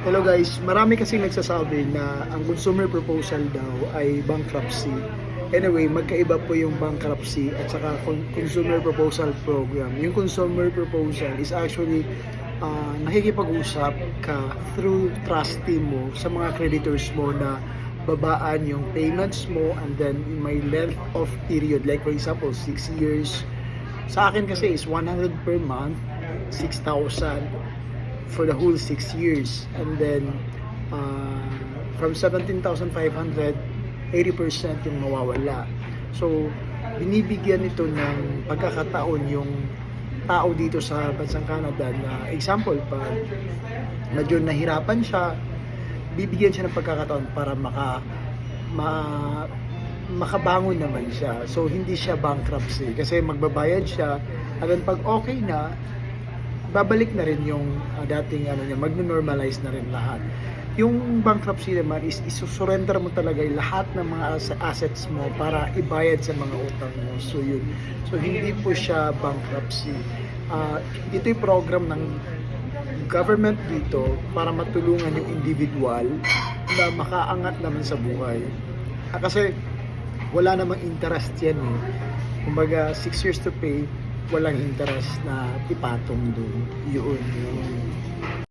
Hello guys, marami kasing nagsasabi na ang consumer proposal daw ay bankruptcy. Anyway, magkaiba po yung bankruptcy at saka consumer proposal program. Yung consumer proposal is actually nakikipag-usap ka through trustee mo sa mga creditors mo na babaan yung payments mo and then may length of period. Like for example, 6 years. Sa akin kasi is 100 per month, 6,000 for the whole 6 years. And then, from 17,500, 80% yung mawawala. So, binibigyan ito ng pagkakataon yung tao dito sa bansang Canada na example, pag medyo nahirapan siya, bibigyan siya ng pagkakataon para makabangon naman siya. So, hindi siya bankruptcy kasi magbabayad siya at then pag okay na, babalik na rin yung dating niya, magno-normalize na rin lahat. Yung bankruptcy naman is isusurrender mo talaga yung lahat ng mga assets mo para ibayad sa mga utang mo. So yun. So hindi po siya bankruptcy. Ito yung program ng government dito para matulungan yung individual na makaangat naman sa buhay. Kasi wala namang interest yan eh. Kumbaga 6 years to pay, walang interest na ipatong doon. Yun.